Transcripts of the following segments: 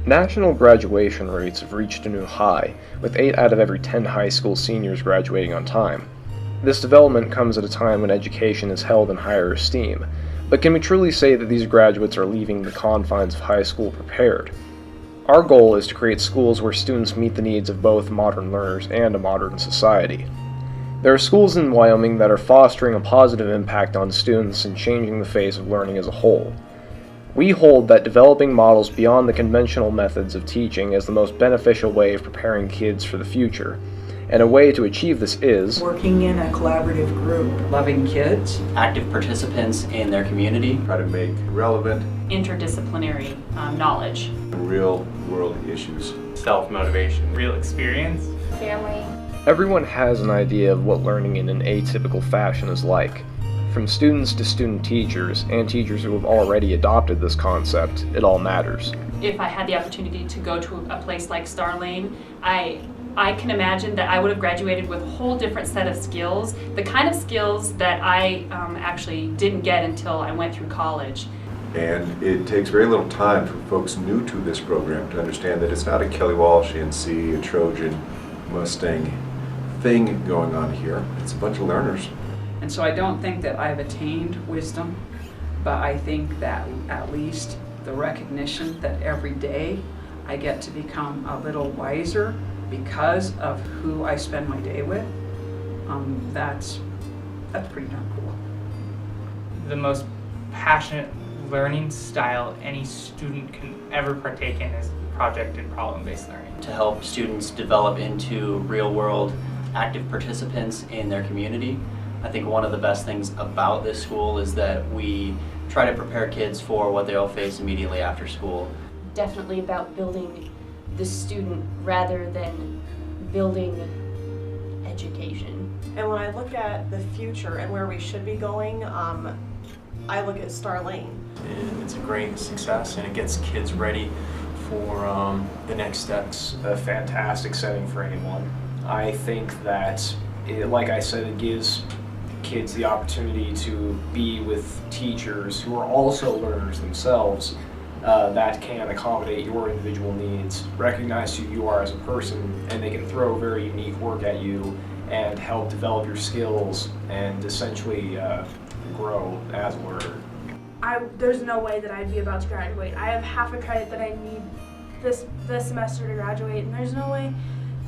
National graduation rates have reached a new high, with 8 out of every 10 high school seniors graduating on time. This development comes at a time when education is held in higher esteem, but can we truly say that these graduates are leaving the confines of high school prepared? Our goal is to create schools where students meet the needs of both modern learners and a modern society. There are schools in Wyoming that are fostering a positive impact on students and changing the face of learning as a whole. We hold that developing models beyond the conventional methods of teaching is the most beneficial way of preparing kids for the future, and a way to achieve this is working in a collaborative group, loving kids, active participants in their community, try to make relevant, interdisciplinary knowledge, real world issues, self-motivation, real experience, family. Everyone has an idea of what learning in an atypical fashion is like. From students to student teachers, and teachers who have already adopted this concept, it all matters. If I had the opportunity to go to a place like Starlane, I can imagine that I would have graduated with a whole different set of skills, the kind of skills that I actually didn't get until I went through college. And it takes very little time for folks new to this program to understand that it's not a Kelly Walsh, NC, a Trojan, Mustang thing going on here. It's a bunch of learners. and so I don't think that I've attained wisdom, but I think that at least the recognition that every day I get to become a little wiser because of who I spend my day with, that's pretty darn cool. the most passionate learning style any student can ever partake in is project and problem-based learning. to help students develop into real-world active participants in their community. I think one of the best things about this school is that we try to prepare kids for what they'll face immediately after school. Definitely about building the student rather than building education. And when I look at the future and where we should be going, I look at Starlane. It's a great success and it gets kids ready for the next steps. A fantastic setting for anyone. I think that, like I said, it gives kids the opportunity to be with teachers who are also learners themselves that can accommodate your individual needs, recognize who you are as a person, and they can throw very unique work at you and help develop your skills and essentially grow as a learner. There's no way that I'd be about to graduate. I have half a credit that I need this semester to graduate, and there's no way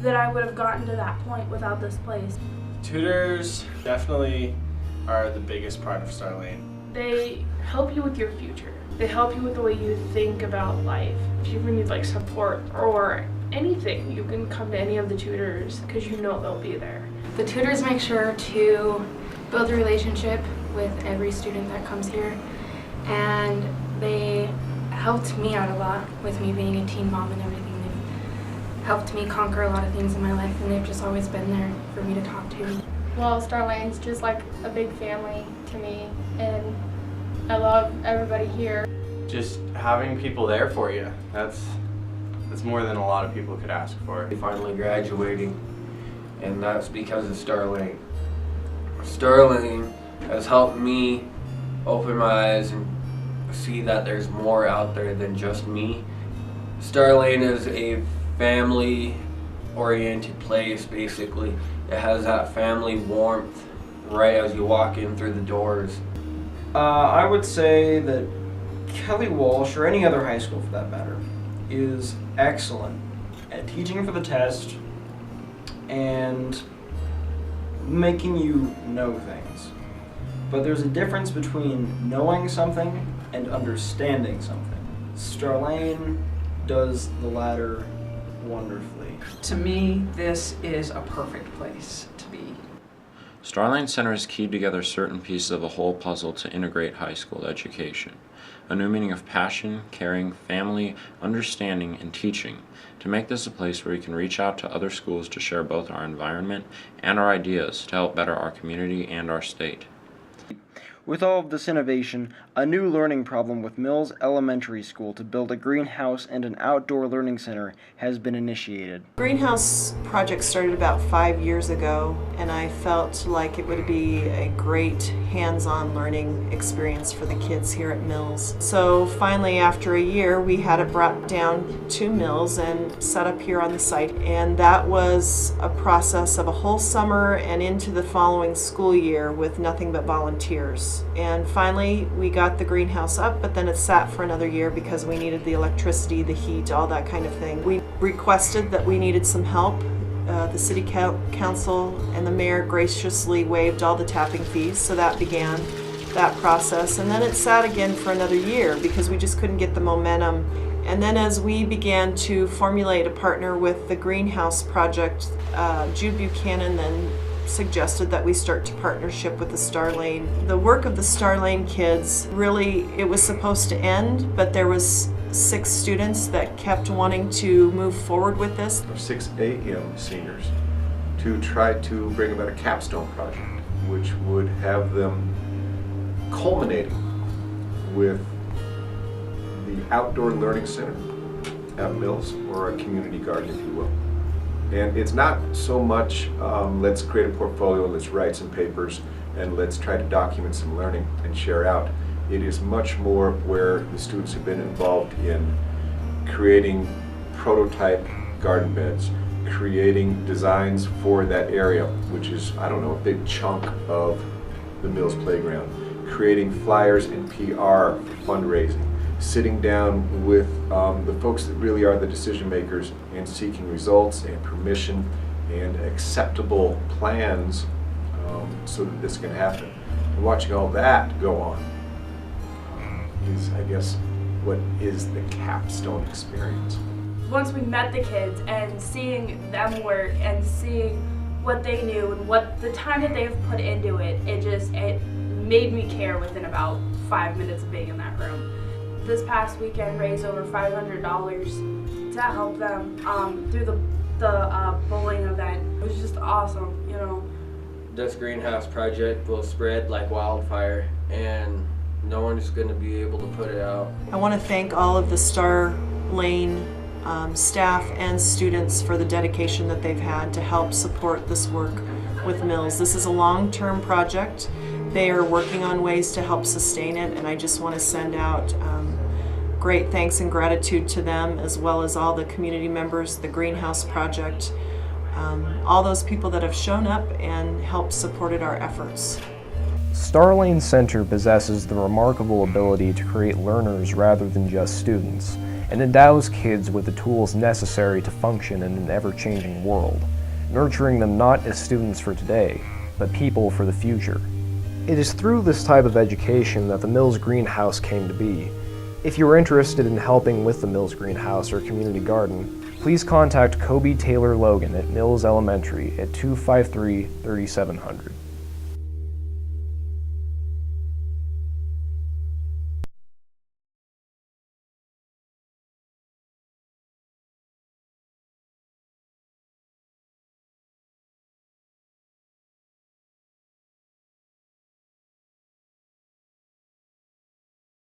that I would have gotten to that point without this place. Tutors definitely are the biggest part of Starlane. They help you with your future. They help you with the way you think about life. If you ever need like support or anything, you can come to any of the tutors because you know they'll be there. The tutors make sure to build a relationship with every student that comes here, and they helped me out a lot with me being a teen mom and everything. They've helped me conquer a lot of things in my life, and they've just always been there for me to talk to. Well, Starlane's just like a big family to me, and I love everybody here. Just having people there for you, that's more than a lot of people could ask for. Finally graduating, and that's because of Starlane. Starlane has helped me open my eyes and see that there's more out there than just me. Starlane is a family-oriented place, basically. It has that family warmth right as you walk in through the doors. I would say that Kelly Walsh, or any other high school for that matter, is excellent at teaching for the test and making you know things. But there's a difference between knowing something and understanding something. Starlane does the latter wonderfully. To me, this is a perfect place to be. Starlane Center has keyed together certain pieces of a whole puzzle to integrate high school education. A new meaning of passion, caring, family, understanding, and teaching, to make this a place where we can reach out to other schools to share both our environment and our ideas to help better our community and our state. With all of this innovation, a new learning problem with Mills Elementary School to build a greenhouse and an outdoor learning center has been initiated. Greenhouse project started about 5 years ago, and I felt like it would be a great hands-on learning experience for the kids here at Mills. So finally, after a year, we had it brought down to Mills and set up here on the site, and that was a process of a whole summer and into the following school year with nothing but volunteers. And finally we got the greenhouse up, but then it sat for another year because we needed the electricity, the heat, all that kind of thing. We requested that we needed some help. The city council and the mayor graciously waived all the tapping fees, so that began that process. And then it sat again for another year because we just couldn't get the momentum. And then as we began to formulate a partner with the greenhouse project, Jude Buchanan then suggested that we start to partnership with the Star Lane. The work of the Star Lane kids, really, it was supposed to end, but there was 6 students that kept wanting to move forward with this. 6 AM seniors to try to bring about a capstone project, which would have them culminating with the outdoor learning center at Mills, or a community garden, if you will. And it's not so much let's create a portfolio, let's write some papers, and let's try to document some learning and share out. It is much more where the students have been involved in creating prototype garden beds, creating designs for that area, which is, I don't know, a big chunk of the Mills playground, creating flyers and PR for fundraising, sitting down with the folks that really are the decision makers and seeking results and permission and acceptable plans so that this can happen. And watching all that go on is, I guess, what is the capstone experience. Once we met the kids and seeing them work and seeing what they knew and what the time that they've put into it, it made me care within about 5 minutes of being in that room. This past weekend raised over $500 to help them through the bowling event. It was just awesome, you know. This greenhouse project will spread like wildfire, and no one is going to be able to put it out. I want to thank all of the Star Lane staff and students for the dedication that they've had to help support this work with Mills. This is a long-term project. They are working on ways to help sustain it, and I just want to send out great thanks and gratitude to them, as well as all the community members, the Greenhouse Project, all those people that have shown up and helped supported our efforts. Star Lane Center possesses the remarkable ability to create learners rather than just students, and endows kids with the tools necessary to function in an ever-changing world, nurturing them not as students for today, but people for the future. It is through this type of education that the Mills Greenhouse came to be. If you are interested in helping with the Mills Greenhouse or community garden, please contact Kobe Taylor Logan at Mills Elementary at 253-3700.